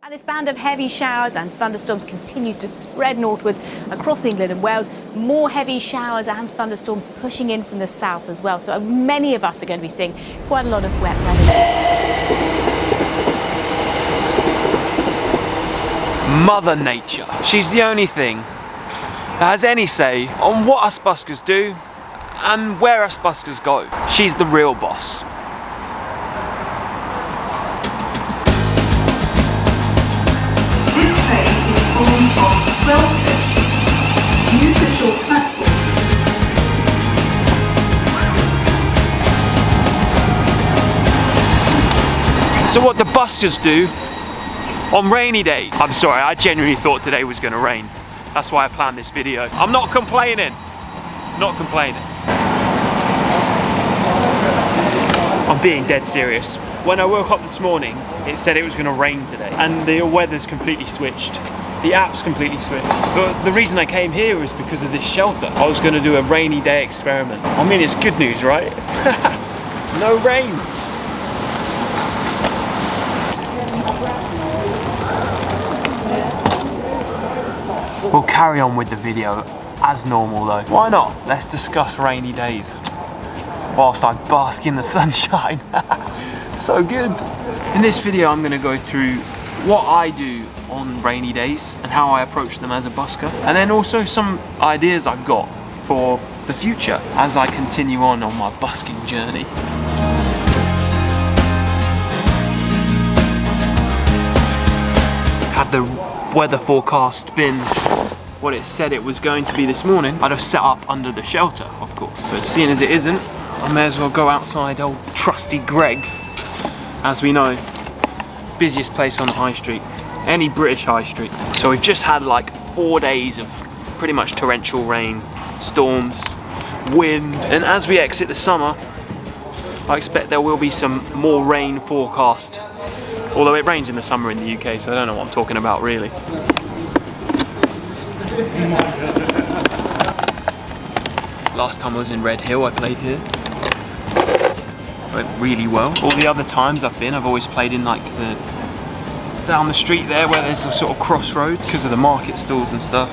And this band of heavy showers and thunderstorms continues to spread northwards across England and Wales. More heavy showers and thunderstorms pushing in from the south as well. So many of us are going to be seeing quite a lot of wet weather. Mother Nature. She's the only thing that has any say on what us buskers do and where us buskers go. She's the real boss. So what the buskers do on rainy days. I'm sorry, I genuinely thought today was going to rain. That's why I planned this video. I'm not complaining. Not complaining. I'm being dead serious. When I woke up this morning, it said it was going to rain today. And the weather's completely switched. The app's completely switched. But the reason I came here was because of this shelter. I was going to do a rainy day experiment. I mean, it's good news, right? No rain. We'll carry on with the video as normal though. Why not? Let's discuss rainy days whilst I bask in the sunshine. So good. In this video I'm going to go through what I do on rainy days and how I approach them as a busker, and then also some ideas I've got for the future as I continue on my busking journey. Had the weather forecast been what it said it was going to be this morning, I'd have set up under the shelter, of course. But seeing as it isn't, I may as well go outside old trusty Greg's. As we know, busiest place on the high street, any British high street. So we've just had like 4 days of pretty much torrential rain, storms, wind, and as we exit the summer, I expect there will be some more rain forecast. Although it rains in the summer in the UK, so I don't know what I'm talking about really. Last time I was in Red Hill, I played here. Went really well. All the other times I've been, I've always played in like down the street there where there's a sort of crossroads because of the market stalls and stuff.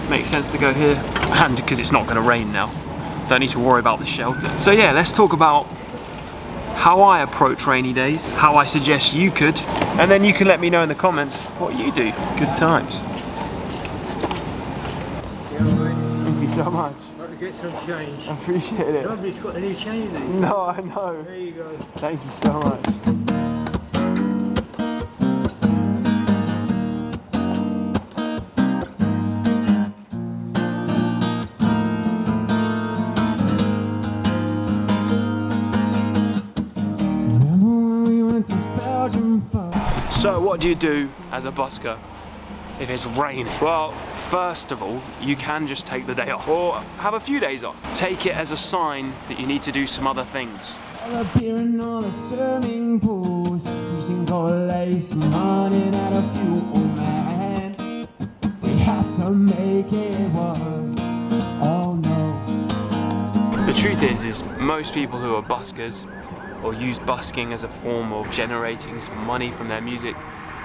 Makes sense to go here, and because it's not going to rain now. Don't need to worry about the shelter. So yeah, let's talk about how I approach rainy days, how I suggest you could, and then you can let me know in the comments what you do. Good times. Thank you so much. Got to get some change. I appreciate it. Nobody's got any change. No, I know. There you go. Thank you so much. So what do you do as a busker if it's raining? Well, first of all, you can just take the day off or have a few days off. Take it as a sign that you need to do some other things. Appearing on a swimming pool, fishing for lace, running out of fuel, man. We had to make it work. Oh no. The truth is most people who are buskers or use busking as a form of generating some money from their music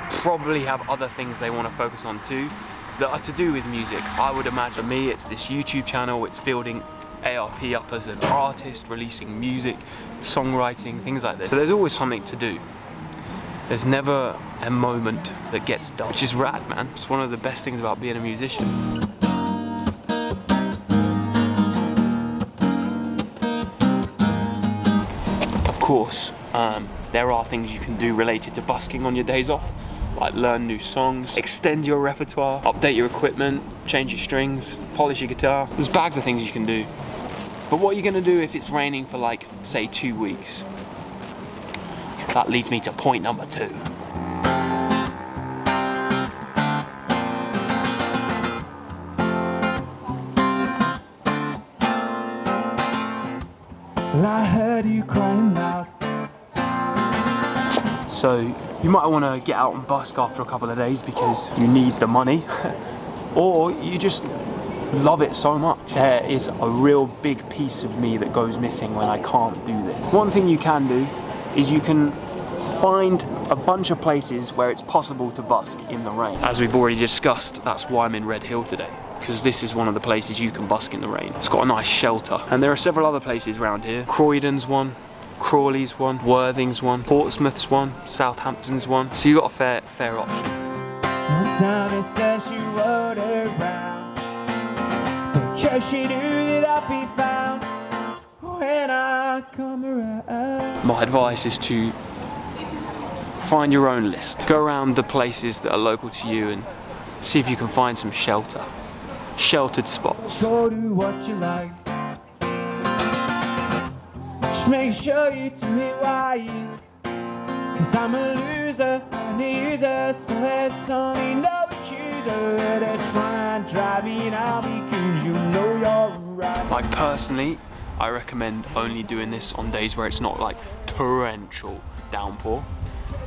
probably have other things they want to focus on too that are to do with music. I would imagine for me it's this YouTube channel, it's building ARP up as an artist, releasing music, songwriting, things like this. So there's always something to do. There's never a moment that gets done, which is rad, man. It's one of the best things about being a musician. Of course, there are things you can do related to busking on your days off, like learn new songs, extend your repertoire, update your equipment, change your strings, polish your guitar. There's bags of things you can do. But what are you going to do if it's raining for like, say, 2 weeks? That leads me to point number 2. Well, I heard you crying out. So you might want to get out and busk after a couple of days because you need the money, or you just love it so much. There is a real big piece of me that goes missing when I can't do this. One thing you can do is you can find a bunch of places where it's possible to busk in the rain. As we've already discussed, that's why I'm in Red Hill today, because this is one of the places you can busk in the rain. It's got a nice shelter. And there are several other places around here. Croydon's one, Crawley's one, Worthing's one, Portsmouth's one, Southampton's one. So you got a fair option. One time it says you rode around, because she knew that I'd be found when I come around. My advice is to find your own list. Go around the places that are local to you and see if you can find some shelter. Sheltered spots. Go do what you like. Just make sure you do it wise. Cause I'm a loser and a user, so let's only know a chooser. They try and drive me now because you know you're right. Like personally, I recommend only doing this on days where it's not like torrential downpour.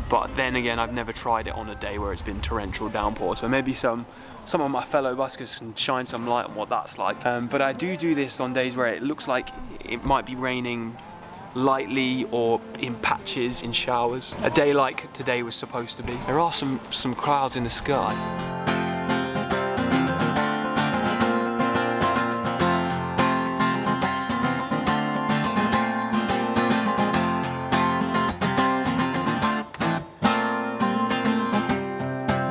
But then again, I've never tried it on a day where it's been torrential downpour. So maybe some of my fellow buskers can shine some light on what that's like. But I do this on days where it looks like it might be raining lightly or in patches, in showers. A day like today was supposed to be. There are some clouds in the sky.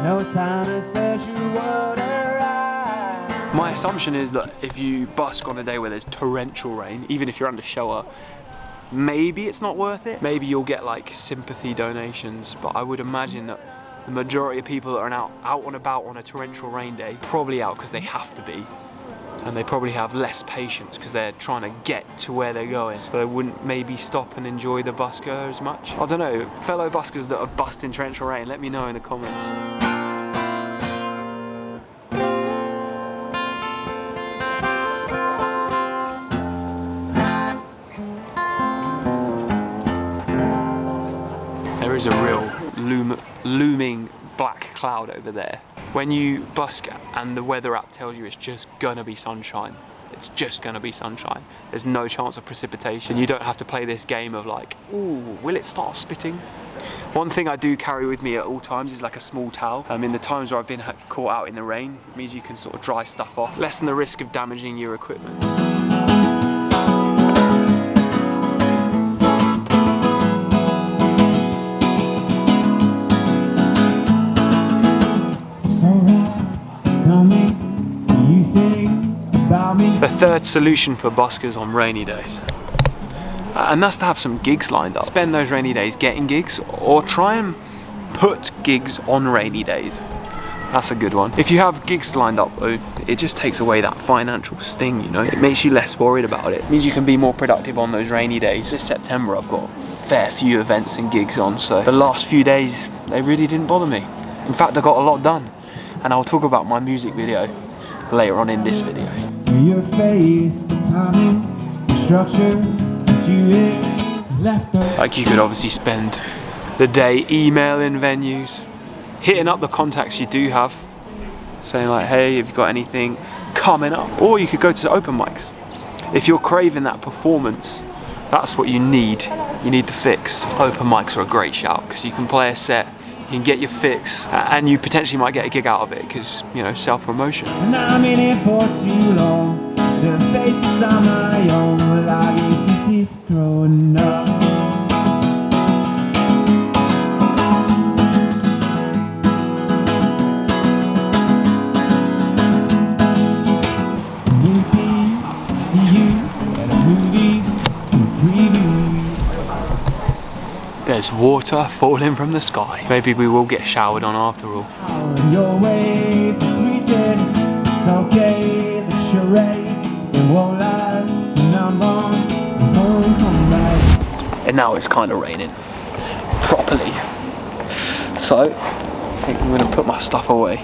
No time to search your water eye. My assumption is that if you busk on a day where there's torrential rain, even if you're under shelter, maybe it's not worth it. Maybe you'll get like sympathy donations, but I would imagine that the majority of people that are out and about on a torrential rain day, probably out because they have to be, and they probably have less patience because they're trying to get to where they're going, so they wouldn't maybe stop and enjoy the busker as much. I don't know, fellow buskers that have busked in torrential rain, let me know in the comments. There is a real looming black cloud over there. When you busk and the weather app tells you it's just gonna be sunshine, it's just gonna be sunshine. There's no chance of precipitation. You don't have to play this game of like, ooh, will it start spitting? One thing I do carry with me at all times is like a small towel. In the times where I've been caught out in the rain, it means you can sort of dry stuff off, lessen the risk of damaging your equipment. The third solution for buskers on rainy days, and that's to have some gigs lined up. Spend those rainy days getting gigs, or try and put gigs on rainy days. That's a good one. If you have gigs lined up though, it just takes away that financial sting, you know? It makes you less worried about it. It means you can be more productive on those rainy days. This September I've got a fair few events and gigs on, so the last few days, they really didn't bother me. In fact, I got a lot done, and I'll talk about my music video later on in this video. Your face, the timing, the structure that you left us. Like you could obviously spend the day emailing venues, hitting up the contacts you do have, saying like, hey, have you got anything coming up? Or you could go to open mics. If you're craving that performance, that's what you need. You need the fix. Open mics are a great shout because you can play a set, you can get your fix, and you potentially might get a gig out of it because, you know, self-promotion. And I'm in it for too long. The faces on my own, well, I guess it's growing up. There's water falling from the sky. Maybe we will get showered on after all. Your way for pretend it's okay, the charade, it won't last, and I'm on, come back. And now it's kind of raining properly. So I think I'm gonna put my stuff away.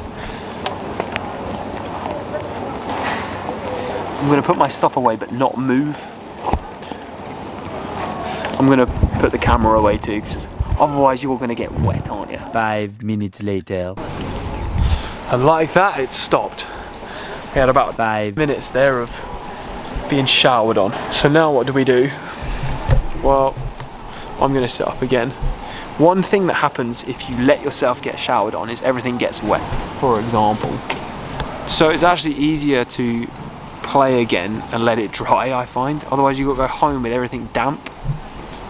I'm gonna put my stuff away but not move. I'm gonna put the camera away too, because otherwise you're gonna get wet, aren't you? 5 minutes later. And like that, it stopped. We had about 5 minutes there of being showered on. So now what do? Well, I'm gonna sit up again. One thing that happens if you let yourself get showered on is everything gets wet, for example. So it's actually easier to play again and let it dry, I find. Otherwise you've got to go home with everything damp,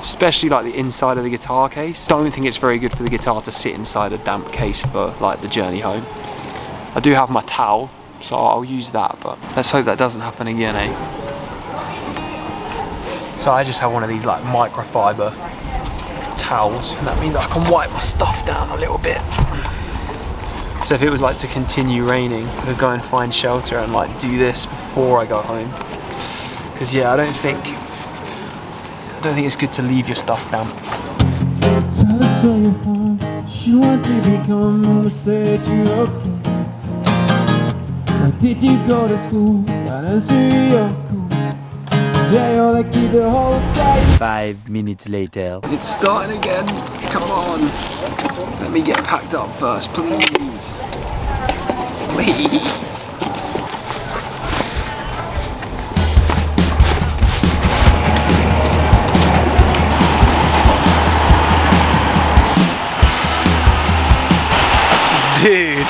especially like the inside of the guitar case. Don't think it's very good for the guitar to sit inside a damp case for like the journey home. I do have my towel, so I'll use that, but let's hope that doesn't happen again, eh? So I just have one of these like microfiber towels, and that means I can wipe my stuff down a little bit. So if it was like to continue raining, I could go and find shelter and like do this before I go home. Because yeah, I don't think it's good to leave your stuff damp. Tell us where you're from. She wants to become who said you okay. Now, did you go to school? And answer you're cool. Yeah, you're the kid the whole day. 5 minutes later. It's starting again. Come on. Let me get packed up first, please. Please. Dude,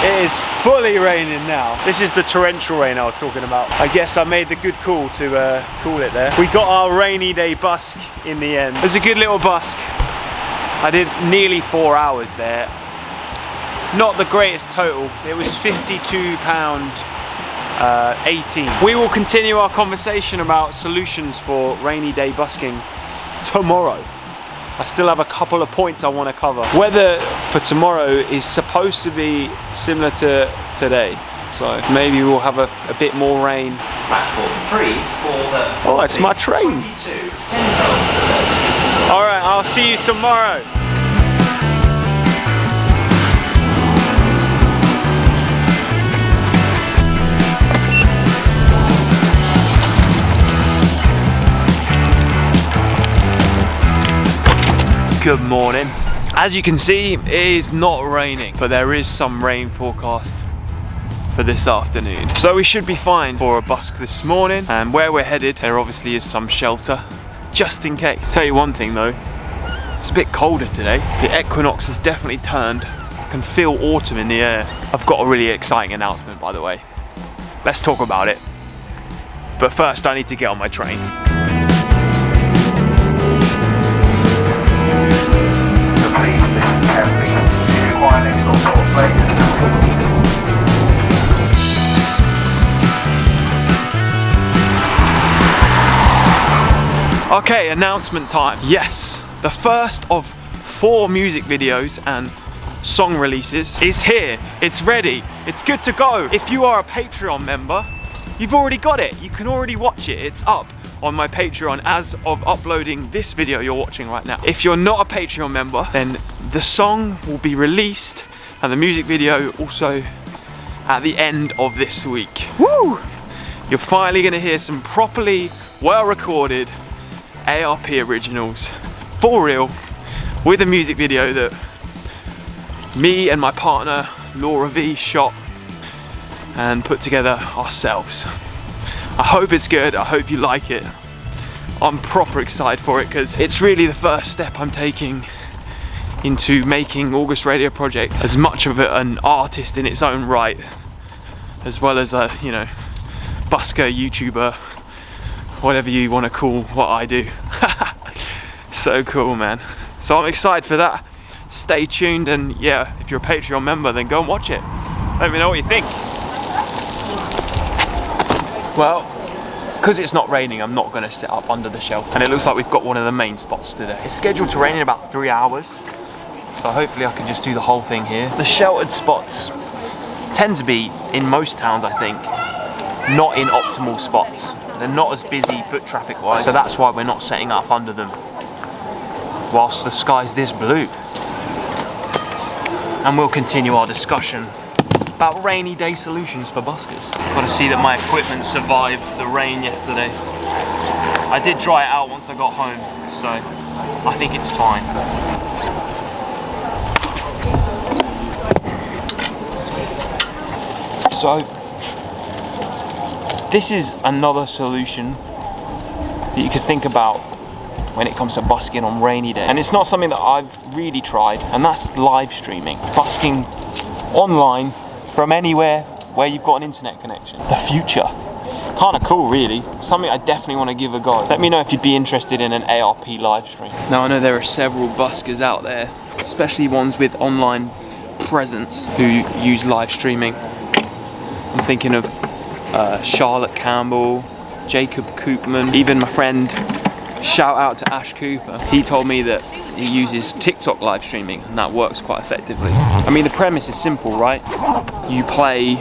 it is fully raining now. This is the torrential rain I was talking about. I guess I made the good call to call it there. We got our rainy day busk in the end. It was a good little busk. I did nearly 4 hours there. Not the greatest total. It was £52.18. We will continue our conversation about solutions for rainy day busking tomorrow. I still have a couple of points I want to cover. Weather for tomorrow is supposed to be similar to today, so maybe we'll have a bit more rain. Match ball 3 for the... Oh, it's my train. 22. All right, I'll see you tomorrow. Good morning. As you can see, it is not raining, but there is some rain forecast for this afternoon. So we should be fine for a busk this morning, and where we're headed, there obviously is some shelter, just in case. Tell you one thing though, it's a bit colder today. The equinox has definitely turned. I can feel autumn in the air. I've got a really exciting announcement, by the way. Let's talk about it. But first, I need to get on my train. Okay, announcement time. Yes, the first of 4 music videos and song releases is here. It's ready. It's good to go. If you are a Patreon member, you've already got it. You can already watch it. It's up on my Patreon as of uploading this video you're watching right now. If you're not a Patreon member, then the song will be released and the music video also at the end of this week. Woo! You're finally gonna hear some properly well-recorded ARP originals, for real, with a music video that me and my partner Laura V shot and put together ourselves. I hope it's good, I hope you like it. I'm proper excited for it because it's really the first step I'm taking into making August Radio Project as much of an artist in its own right, as well as a, you know, busker, YouTuber, whatever you want to call what I do. So cool, man. So I'm excited for that. Stay tuned, and yeah, if you're a Patreon member, then go and watch it. Let me know what you think. Well, because it's not raining, I'm not going to sit up under the shelter, and it looks like we've got one of the main spots today. It's scheduled to rain in about 3 hours, so hopefully I can just do the whole thing here. The sheltered spots tend to be, in most towns I think, not in optimal spots. They're not as busy foot traffic wise, so that's why we're not setting up under them whilst the sky's this blue. And we'll continue our discussion about rainy day solutions for buskers. Got to see that my equipment survived the rain yesterday. I did dry it out once I got home, so I think it's fine. So this is another solution that you could think about when it comes to busking on rainy days. And it's not something that I've really tried, and that's live streaming. Busking online from anywhere where you've got an internet connection. The future. Kind of cool, really. Something I definitely want to give a go. Let me know if you'd be interested in an ARP live stream. Now I know there are several buskers out there, especially ones with online presence, who use live streaming. I'm thinking of Charlotte Campbell, Jacob Koopman, even my friend, shout out to Ash Cooper. He told me that he uses TikTok live streaming and that works quite effectively. I mean, the premise is simple, right? You play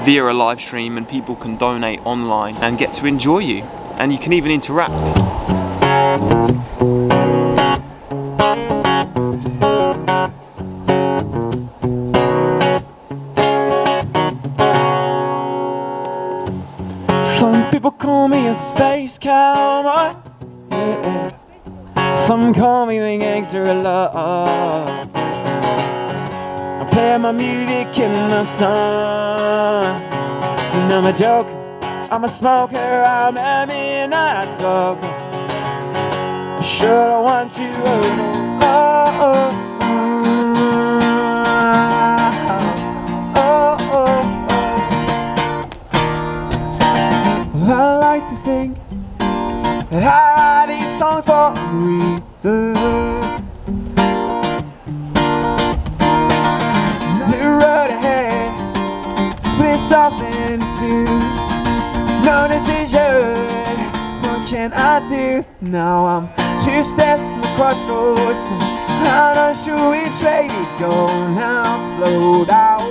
via a live stream and people can donate online and get to enjoy you, and you can even interact. Some people call me a space cowboy, yeah. Some call me the gangster of love. I play my music in the sun. And I'm a joker, I'm a smoker, I'm a midnight talker. I sure don't want to I like to think that I write these songs for a reason. The road ahead splits off into no decision. What can I do? Now I'm 2 steps from the crossroads. How not sure which way to go now. Slow down.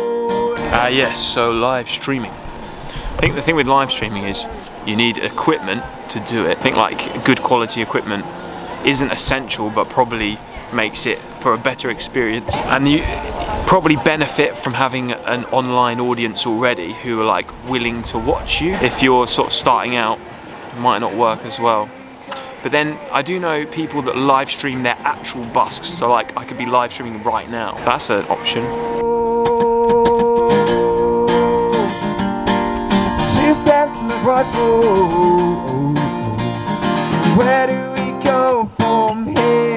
Yes, so live streaming. I think the thing with live streaming is you need equipment to do it. I think like good quality equipment isn't essential, but probably makes it for a better experience. And you probably benefit from having an online audience already who are like willing to watch you. If you're sort of starting out, it might not work as well. But then I do know people that live stream their actual busks. So like I could be live streaming right now. That's an option. 2 steps from the crossroad. Where do we go from here?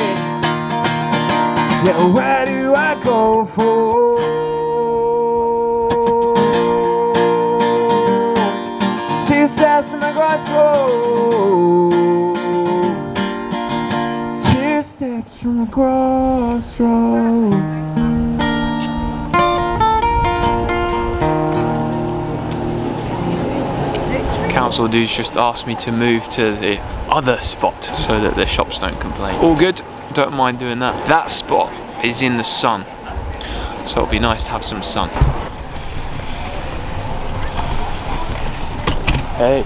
Yeah, where do I go from? 2 steps from the crossroad. 2 steps from the crossroad. Council dudes just asked me to move to the other spot so that the shops don't complain. All good, don't mind doing that. That spot is in the sun, so it'll be nice to have some sun. Hey,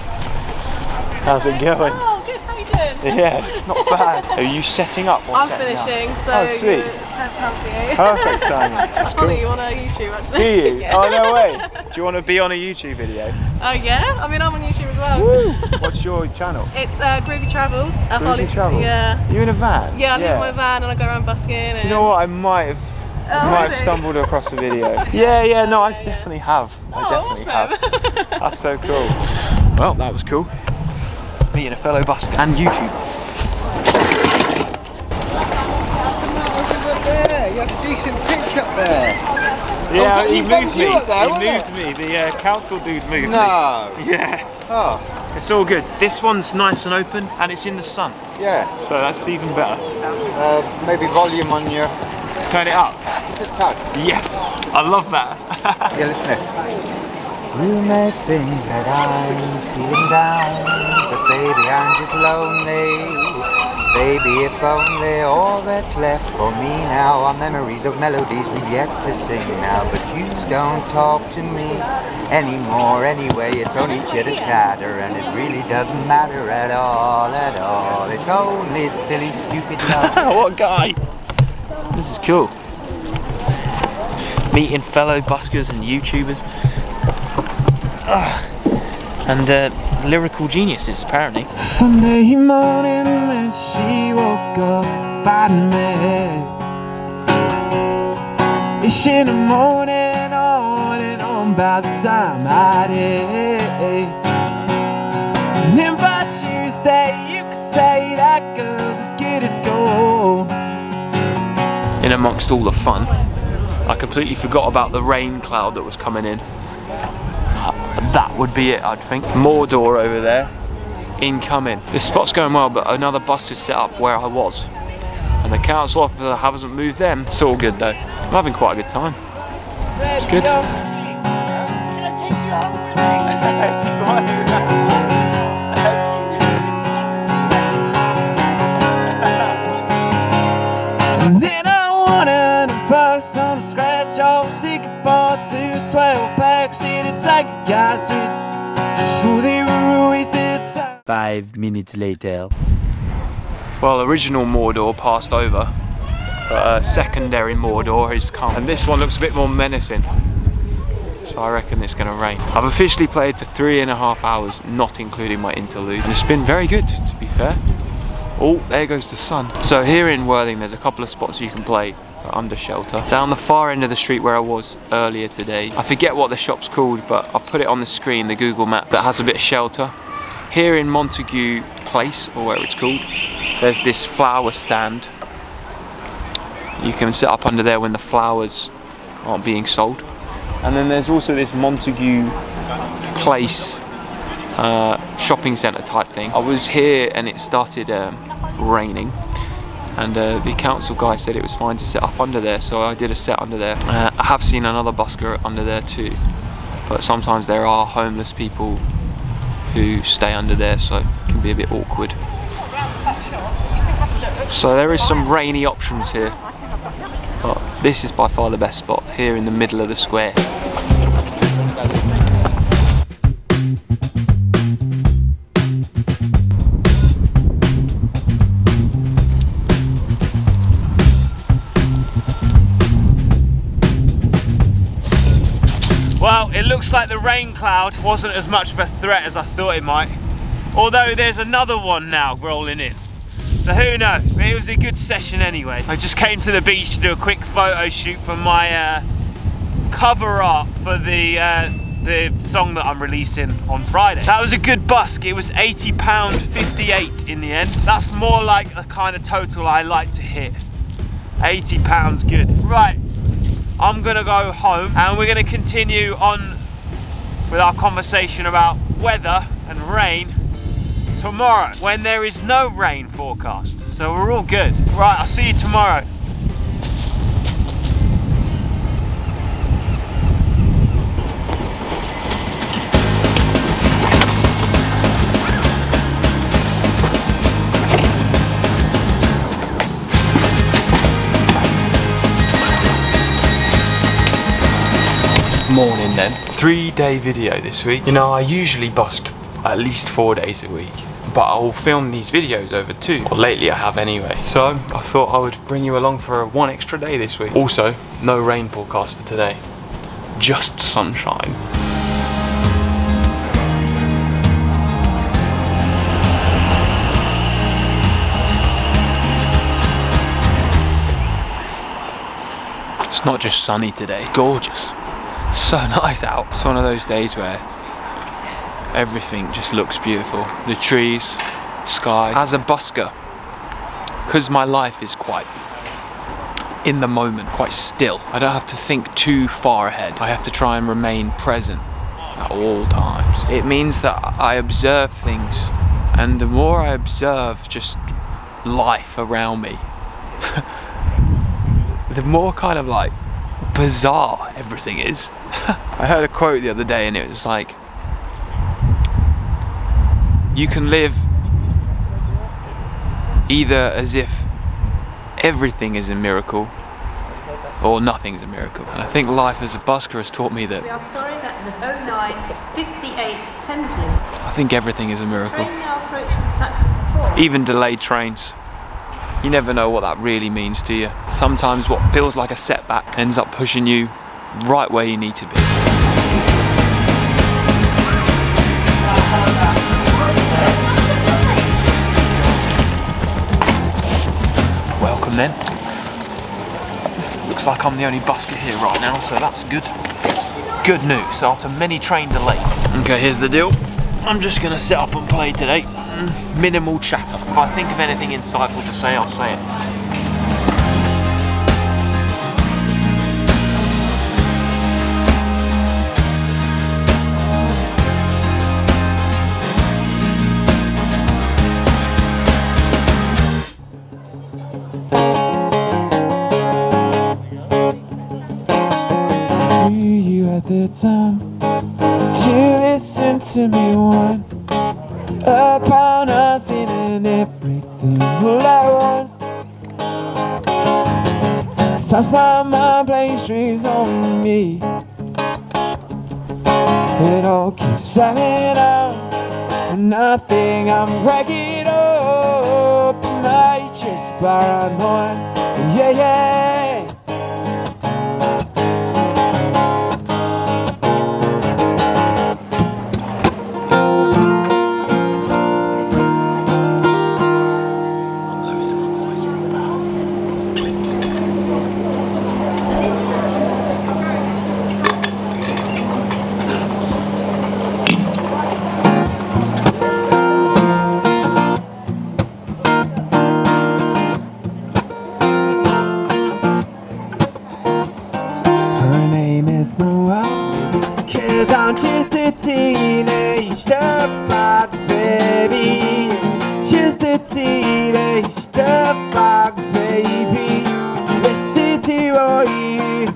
how's it going? Oh, good, how you doing? Yeah, not bad. Are you setting up? I'm finishing, so oh, sweet. it's perfect time for you. Perfect timing. That's Funny, cool. you on a YouTube actually. Do you? Yeah. Oh, no way. Do you want to be on a YouTube video? Oh yeah? I mean, I'm on YouTube as well. Woo! What's your channel? It's Groovy Travels. Groovy Travels? Yeah. You in a van? Yeah, I live in my van and I go around busking. And... Do you know what? I might have really? stumbled across a video. Yeah, no, I definitely have. I definitely awesome. have. That's so cool. Well, that was cool. Meeting a fellow busker and YouTuber. You have a decent pitch up there. Yeah, he moved me. He moved me. The council dude moved me. No. Yeah. Oh, It's all good. This one's nice and open and it's in the sun. yeah. So that's even better. Maybe volume on your Turn it up. tug. Yes. I love that. Yeah, listen here. You may think that I'm feeling down, but baby, I'm just lonely. Baby, if only all that's left for me now are memories of melodies we've yet to sing now. But you don't talk to me anymore anyway. It's only chitter chatter, and it really doesn't matter at all, at all. It's only silly, stupid love. What a guy. This is cool. Meeting fellow buskers and YouTubers. And lyrical geniuses, apparently. Sunday morning when she woke up biting me. It's in the morning on by the time I did. And then by Tuesday you could say that girl was in amongst all the fun. I completely forgot about the rain cloud that was coming in. That would be it, I'd think. More door over there, incoming. This spot's going well, but another bus is set up where I was. And the council officer hasn't moved them. It's all good though. I'm having quite a good time. It's good. Then I wanted to bust some scratch off ticket for 2 12-packs in a tiger gas so they were wasted time. 5 minutes later. Well, original Mordor passed over, but secondary Mordor has come. And this one looks a bit more menacing. So I reckon it's going to rain. I've officially played for 3.5 hours, not including my interlude. It's been very good, to be fair. Oh, there goes the sun. So here in Worthing, there's a couple of spots you can play under shelter. Down the far end of the street where I was earlier today, I forget what the shop's called, but I'll put it on the screen, the Google map, that has a bit of shelter. Here in Montague Place, or whatever it's called, there's this flower stand. You can sit up under there when the flowers aren't being sold. And then there's also this Montague Place shopping centre type thing. I was here and it started raining, and the council guy said it was fine to set up under there, so I did a set under there. I have seen another busker under there too, but sometimes there are homeless people who stay under there, so it can be a bit awkward. So there is some rainy options here, but this is by far the best spot, here in the middle of the square. Well, it looks like the rain cloud wasn't as much of a threat as I thought it might. Although there's another one now rolling in. So who knows? But it was a good session anyway. I just came to the beach to do a quick photo shoot for my cover art for the song that I'm releasing on Friday. That was a good busk. It was £80.58 in the end. That's more like the kind of total I like to hit. £80 good. Right. I'm gonna go home and we're gonna continue on with our conversation about weather and rain tomorrow when there is no rain forecast. So we're all good. Right, I'll see you tomorrow. Morning then. 3-day video this week. You know, I usually busk at least 4 days a week, but I'll film these videos over 2. Or lately I have anyway. So I thought I would bring you along for 1 extra day this week. Also, no rain forecast for today. Just sunshine. It's not just sunny today, gorgeous. So nice out. It's one of those days where everything just looks beautiful. The trees, sky. As a busker, because my life is quite in the moment, quite still, I don't have to think too far ahead. I have to try and remain present at all times. It means that I observe things, and the more I observe just life around me, the more kind of like bizarre everything is. I heard a quote the other day and it was like, you can live either as if everything is a miracle or nothing's a miracle. And I think life as a busker has taught me that We are sorry that the 0958 Thameslink. I think everything is a miracle. Train now approaching platform 4. Even delayed trains. You never know what that really means, do you? Sometimes what feels like a setback ends up pushing you right where you need to be. Welcome then. Looks like I'm the only busker here right now, so that's good. Good news after many train delays. Okay, here's the deal. I'm just gonna set up and play today. Minimal chatter. If I think of anything insightful to say, I'll say it. you had the time to listen to me one about nothing and everything all at once. Sounds my mind playing strings on me. It all keeps selling out and nothing. I'm breaking up. I just paranoid. Yeah, yeah. I'm just a teenage dog, baby. Just a teenage dog, baby. The city boy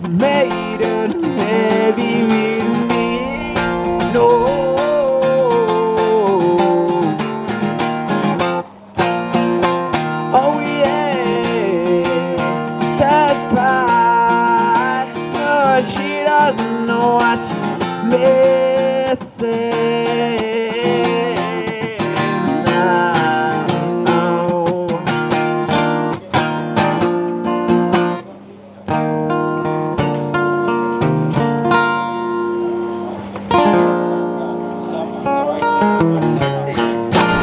made it heavy with me. No. Oh yeah. Sad pie. No, she doesn't know what she missing now.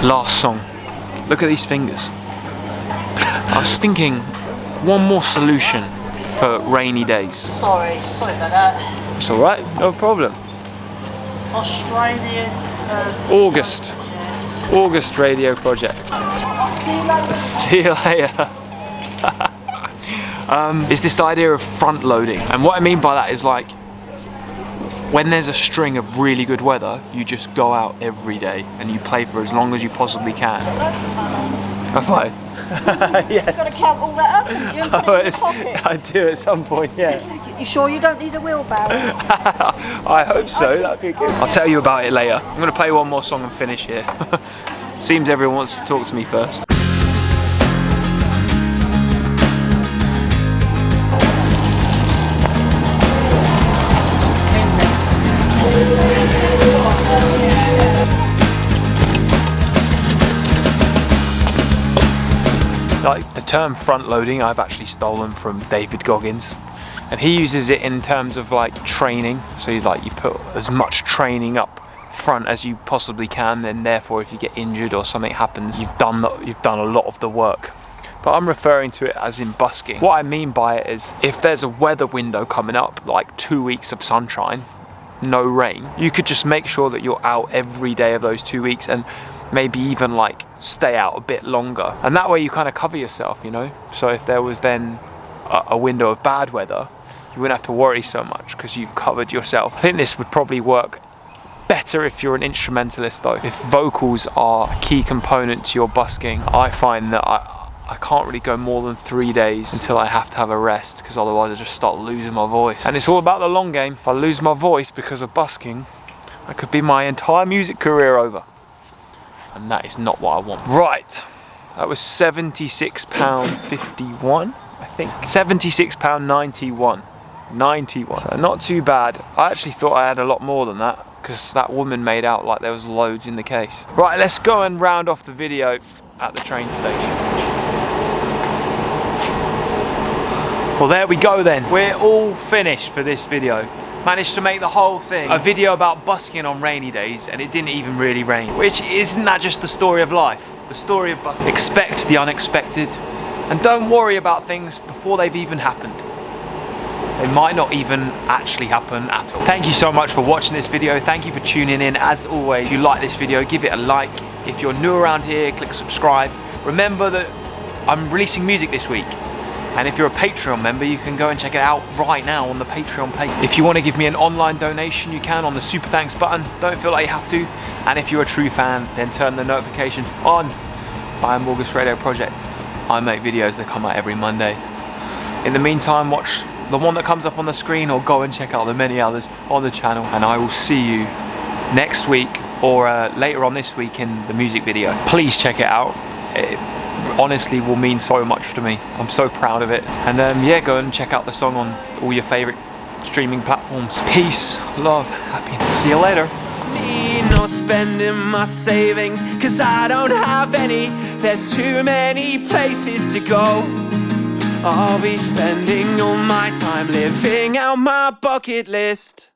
Last song. Look at these fingers. I was thinking one more solution for rainy days. Sorry about that. It's alright, no problem. Australian. August radio project. See you later. It's this idea of front loading, and what I mean by that is like when there's a string of really good weather, you just go out every day and you play for as long as you possibly can. That's like Yes. You've got to count all that up and you put it in your pocket. I do at some point, yeah. You sure you don't need a wheelbarrow? I hope so, that'd be good. I'll tell you about it later. I'm going to play one more song and finish here. Seems everyone wants to talk to me first. Like the term front loading I've actually stolen from David Goggins, and he uses it in terms of like training. So you put as much training up front as you possibly can, then therefore if you get injured or something happens, you've done a lot of the work. But I'm referring to it as in busking. What I mean by it is if there's a weather window coming up, like 2 weeks of sunshine, no rain, you could just make sure that you're out every day of those 2 weeks, and maybe even like stay out a bit longer, and that way you kind of cover yourself, you know. So if there was then a window of bad weather, you wouldn't have to worry so much because you've covered yourself. I think this would probably work better if you're an instrumentalist though. If vocals are a key component to your busking, I find that I can't really go more than 3 days until I have to have a rest, because otherwise I just start losing my voice. And it's all about the long game. If I lose my voice because of busking, that could be my entire music career over. And that is not what I want. Right, that was £76.51, I think. £76.91. 91. So not too bad. I actually thought I had a lot more than that, because that woman made out like there was loads in the case. Right, let's go and round off the video at the train station. Well, there we go then. We're all finished for this video. Managed to make the whole thing a video about busking on rainy days, and it didn't even really rain. Which, isn't that just the story of life? The story of busking. Expect the unexpected, and don't worry about things before they've even happened. They might not even actually happen at all. Thank you so much for watching this video. Thank you for tuning in. As always, if you like this video, give it a like. If you're new around here, click subscribe. Remember that I'm releasing music this week. And if you're a Patreon member, you can go and check it out right now on the Patreon page. If you want to give me an online donation, you can on the Super Thanks button. Don't feel like you have to. And if you're a true fan, then turn the notifications on. I am August Radio Project. I make videos that come out every Monday. In the meantime, watch the one that comes up on the screen, or go and check out the many others on the channel. And I will see you next week, or later on this week in the music video. Please check it out. It honestly will mean so much to me. I'm so proud of it. And yeah, go and check out the song on all your favorite streaming platforms. Peace, love, happiness. See you later. No spending my savings, cause I don't have any. There's too many places to go. I'll be spending all my time living out my bucket list.